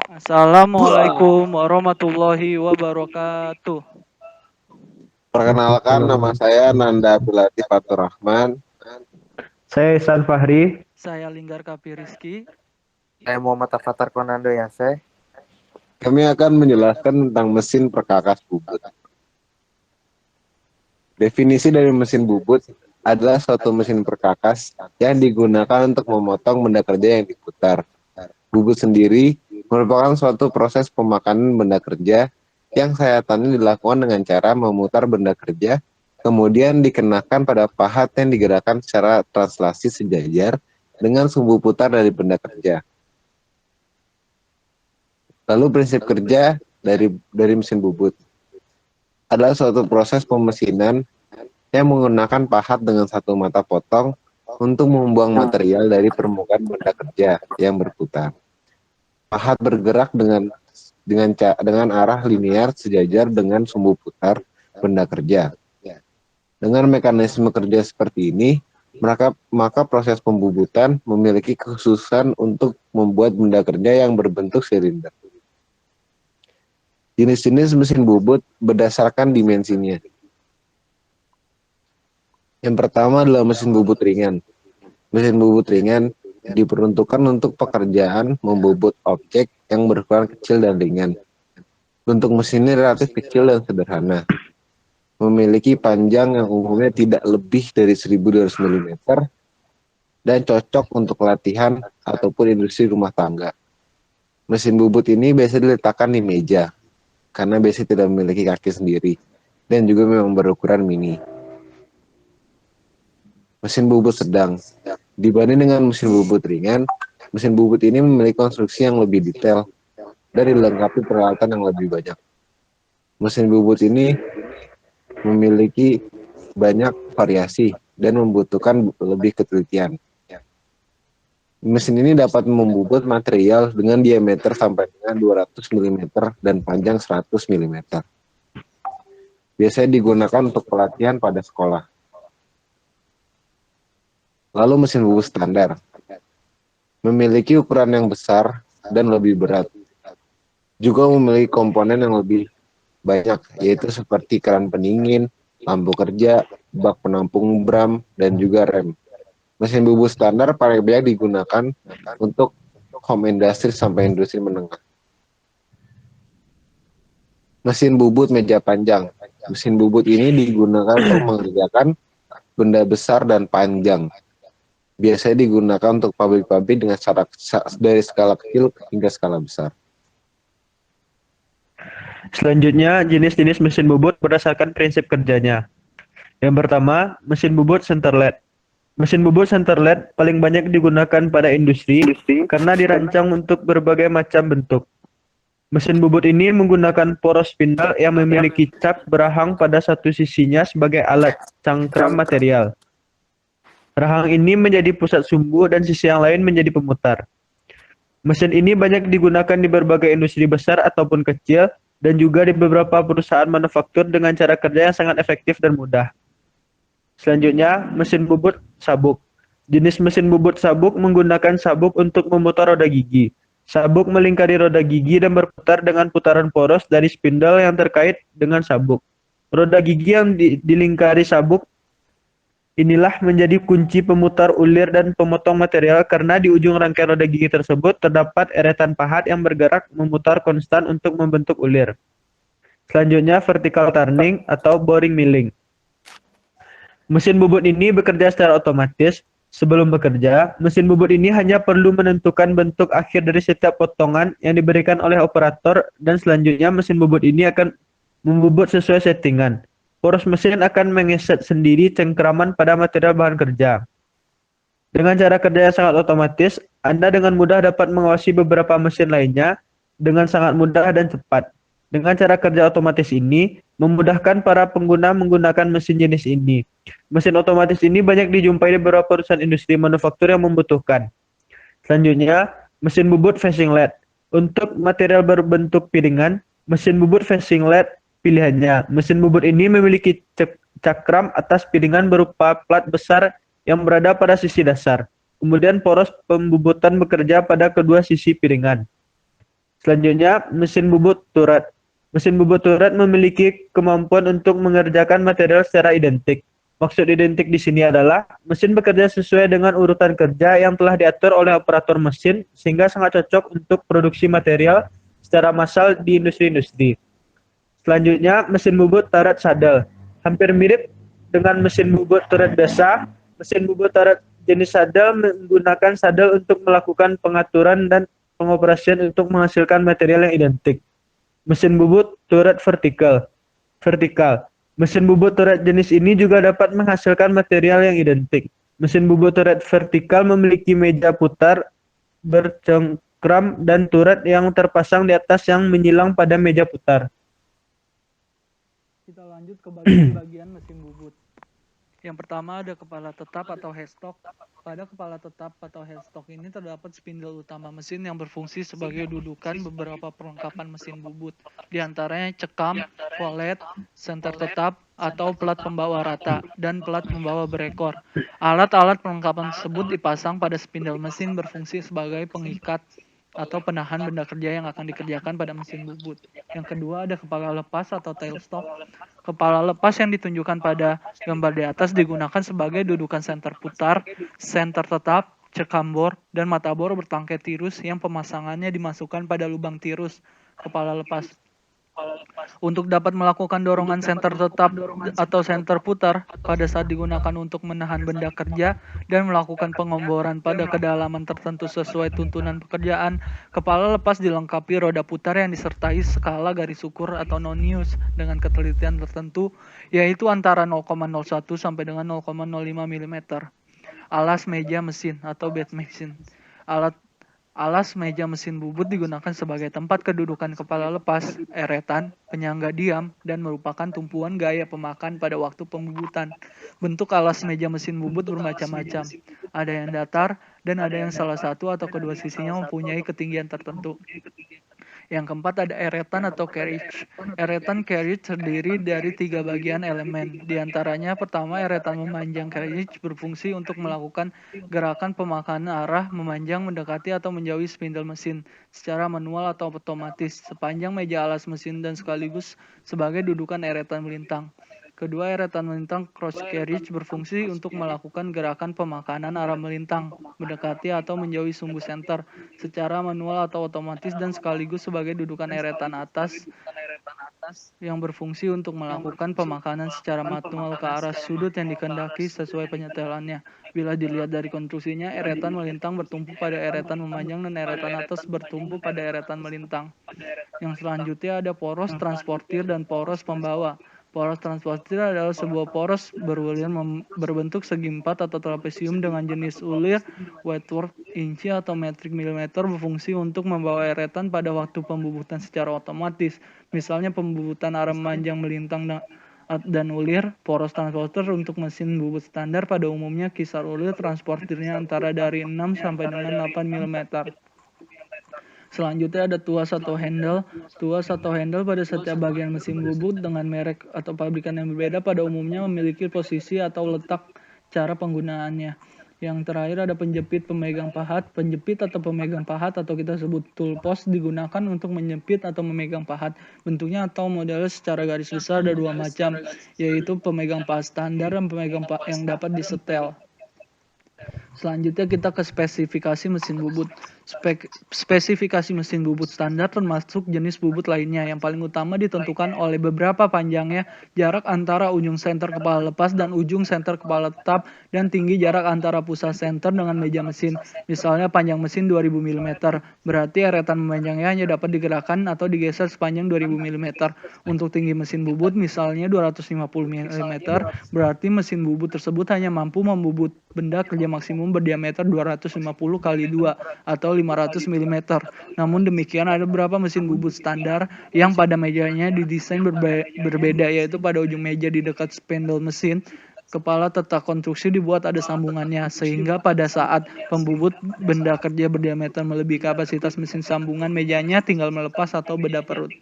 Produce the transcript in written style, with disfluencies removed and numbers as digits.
Assalamualaikum warahmatullahi wabarakatuh. Perkenalkan, nama saya Nanda Abdul Faturrahman. Saya Ihsan Fahri. Saya Linggar Kapi Rizky. Saya Muhammad Afatar Konando ya, saya. Kami akan menjelaskan tentang mesin perkakas bubut. Definisi dari mesin bubut adalah suatu mesin perkakas yang digunakan untuk memotong benda kerja yang diputar. Bubut sendiri merupakan suatu proses pemakanan benda kerja yang sayatannya dilakukan dengan cara memutar benda kerja, kemudian dikenakan pada pahat yang digerakkan secara translasi sejajar dengan sumbu putar dari benda kerja. Lalu prinsip kerja dari mesin bubut adalah suatu proses pemesinan yang menggunakan pahat dengan satu mata potong untuk membuang material dari permukaan benda kerja yang berputar. Pahat bergerak dengan arah linear sejajar dengan sumbu putar benda kerja. Dengan mekanisme kerja seperti ini, maka proses pembubutan memiliki kekhususan untuk membuat benda kerja yang berbentuk silinder. Jenis-jenis mesin bubut berdasarkan dimensinya. Yang pertama adalah mesin bubut ringan. Mesin bubut ringan diperuntukkan untuk pekerjaan membubut objek yang berukuran kecil dan ringan. Bentuk mesin ini relatif kecil dan sederhana. Memiliki panjang yang umumnya tidak lebih dari 1.200 mm dan cocok untuk latihan ataupun industri rumah tangga. Mesin bubut ini biasa diletakkan di meja, karena biasanya tidak memiliki kaki sendiri, dan juga memang berukuran mini. Mesin bubut sedang. Dibanding dengan mesin bubut ringan, mesin bubut ini memiliki konstruksi yang lebih detail dan dilengkapi peralatan yang lebih banyak. Mesin bubut ini memiliki banyak variasi dan membutuhkan lebih ketelitian. Mesin ini dapat membubut material dengan diameter sampai dengan 200 mm dan panjang 100 mm. Biasanya digunakan untuk pelatihan pada sekolah. Lalu mesin bubut standar. Memiliki ukuran yang besar dan lebih berat. Juga memiliki komponen yang lebih banyak, yaitu seperti keran pendingin, lampu kerja, bak penampung bram, dan juga rem. Mesin bubut standar paling banyak digunakan untuk home industry sampai industri menengah. Mesin bubut meja panjang. Mesin bubut ini digunakan untuk mengerjakan benda besar dan panjang. Biasanya digunakan untuk pabrik-pabrik dengan dari skala kecil hingga skala besar. Selanjutnya, jenis-jenis mesin bubut berdasarkan prinsip kerjanya. Yang pertama, mesin bubut center lead. Mesin bubut center lead paling banyak digunakan pada industri karena dirancang untuk berbagai macam bentuk. Mesin bubut ini menggunakan poros spindle yang memiliki cap berahang pada satu sisinya sebagai alat cangkram material. Rahang ini menjadi pusat sumbu dan sisi yang lain menjadi pemutar. Mesin ini banyak digunakan di berbagai industri besar ataupun kecil dan juga di beberapa perusahaan manufaktur dengan cara kerja yang sangat efektif dan mudah. Selanjutnya, mesin bubut sabuk. Jenis mesin bubut sabuk menggunakan sabuk untuk memutar roda gigi. Sabuk melingkari roda gigi dan berputar dengan putaran poros dari spindle yang terkait dengan sabuk. Roda gigi yang dilingkari sabuk inilah menjadi kunci pemutar ulir dan pemotong material karena di ujung rangkaian roda gigi tersebut terdapat eretan pahat yang bergerak memutar konstan untuk membentuk ulir. Selanjutnya, vertical turning atau boring milling. Mesin bubut ini bekerja secara otomatis. Sebelum bekerja, mesin bubut ini hanya perlu menentukan bentuk akhir dari setiap potongan yang diberikan oleh operator dan selanjutnya mesin bubut ini akan membubut sesuai settingan. Poros mesin akan mengeset sendiri cengkraman pada material bahan kerja. Dengan cara kerja yang sangat otomatis, Anda dengan mudah dapat mengawasi beberapa mesin lainnya dengan sangat mudah dan cepat. Dengan cara kerja otomatis ini, memudahkan para pengguna menggunakan mesin jenis ini. Mesin otomatis ini banyak dijumpai di beberapa perusahaan industri manufaktur yang membutuhkan. Selanjutnya, mesin bubut facing lead. Untuk material berbentuk piringan, mesin bubut facing lead pilihannya. Mesin bubut ini memiliki cakram atas piringan berupa plat besar yang berada pada sisi dasar. Kemudian poros pembubutan bekerja pada kedua sisi piringan. Selanjutnya, mesin bubut turret. Mesin bubut turret memiliki kemampuan untuk mengerjakan material secara identik. Maksud identik di sini adalah mesin bekerja sesuai dengan urutan kerja yang telah diatur oleh operator mesin sehingga sangat cocok untuk produksi material secara massal di industri-industri. Selanjutnya, mesin bubut turret saddle. Hampir mirip dengan mesin bubut turret biasa, mesin bubut turret jenis saddle menggunakan saddle untuk melakukan pengaturan dan pengoperasian untuk menghasilkan material yang identik. Mesin bubut turret vertikal. Vertikal. Mesin bubut turret jenis ini juga dapat menghasilkan material yang identik. Mesin bubut turret vertikal memiliki meja putar bercengkram dan turret yang terpasang di atas yang menyilang pada meja putar. Kita lanjut ke bagian-bagian mesin bubut. Yang pertama ada kepala tetap atau headstock. Pada kepala tetap atau headstock ini terdapat spindle utama mesin yang berfungsi sebagai dudukan beberapa perlengkapan mesin bubut. Di antaranya cekam, polet, senter tetap, atau pelat pembawa rata, dan pelat pembawa berekor. Alat-alat perlengkapan tersebut dipasang pada spindle mesin berfungsi sebagai pengikat atau penahan benda kerja yang akan dikerjakan pada mesin bubut. Yang kedua ada kepala lepas atau tailstock. Kepala lepas yang ditunjukkan pada gambar di atas digunakan sebagai dudukan senter putar, senter tetap, cekam bor, dan mata bor bertangkai tirus yang pemasangannya dimasukkan pada lubang tirus kepala lepas. Untuk dapat melakukan dorongan senter tetap atau senter putar pada saat digunakan untuk menahan benda kerja dan melakukan pengomboran pada kedalaman tertentu sesuai tuntunan pekerjaan, kepala lepas dilengkapi roda putar yang disertai skala garis ukur atau nonius dengan ketelitian tertentu, yaitu antara 0,01 sampai dengan 0,05 mm. Alas meja mesin atau bed machine. Alas meja mesin bubut digunakan sebagai tempat kedudukan kepala lepas, eretan, penyangga diam, dan merupakan tumpuan gaya pemakan pada waktu pembubutan. Bentuk alas meja mesin bubut bermacam-macam. Ada yang datar, dan ada yang salah satu atau kedua sisinya mempunyai ketinggian tertentu. Yang keempat ada eretan atau carriage. Eretan carriage terdiri dari 3 bagian elemen. Di antaranya pertama eretan memanjang carriage berfungsi untuk melakukan gerakan pemakanan arah memanjang, mendekati atau menjauhi spindle mesin secara manual atau otomatis sepanjang meja alas mesin dan sekaligus sebagai dudukan eretan melintang. Kedua, eretan melintang cross carriage berfungsi untuk melakukan gerakan pemakanan arah melintang, mendekati atau menjauhi sumbu senter secara manual atau otomatis dan sekaligus sebagai dudukan eretan atas yang berfungsi untuk melakukan pemakanan secara manual ke arah sudut yang dikehendaki sesuai penyetelannya. Bila dilihat dari konstruksinya, eretan melintang bertumpu pada eretan memanjang dan eretan atas bertumpu pada eretan melintang. Yang selanjutnya ada poros transportir dan poros pembawa. Poros transportir adalah sebuah poros berulir berbentuk segi empat atau trapesium dengan jenis ulir Whitworth inci atau metrik milimeter berfungsi untuk membawa eretan pada waktu pembubutan secara otomatis. Misalnya pembubutan arah memanjang melintang dan ulir. Poros transporter untuk mesin bubut standar pada umumnya kisar ulir transportirnya antara dari 6 sampai dengan 8 mm. Selanjutnya ada tuas atau handle. Tuas atau handle pada setiap bagian mesin bubut dengan merek atau pabrikan yang berbeda pada umumnya memiliki posisi atau letak cara penggunaannya. Yang terakhir ada penjepit pemegang pahat. Penjepit atau pemegang pahat atau kita sebut tool post digunakan untuk menjepit atau memegang pahat. Bentuknya atau modelnya secara garis besar ada dua macam, yaitu pemegang pahat standar dan pemegang pahat yang dapat disetel. Selanjutnya kita ke spesifikasi mesin bubut. Spesifikasi mesin bubut standar termasuk jenis bubut lainnya. Yang paling utama ditentukan oleh beberapa panjangnya, jarak antara ujung senter kepala lepas dan ujung senter kepala tetap, dan tinggi jarak antara pusat senter dengan meja mesin. Misalnya panjang mesin 2000 mm, berarti eretan memanjangnya hanya dapat digerakkan atau digeser sepanjang 2000 mm. Untuk tinggi mesin bubut misalnya 250 mm, berarti mesin bubut tersebut hanya mampu membubut benda kerja maksimum berdiameter 250 kali 2 atau 500 mm. Namun demikian ada beberapa mesin bubut standar yang pada mejanya didesain berbeda, yaitu pada ujung meja di dekat spindle mesin kepala tetap konstruksi dibuat ada sambungannya, sehingga pada saat pembubut benda kerja berdiameter melebihi kapasitas mesin sambungan mejanya tinggal melepas atau beda perut.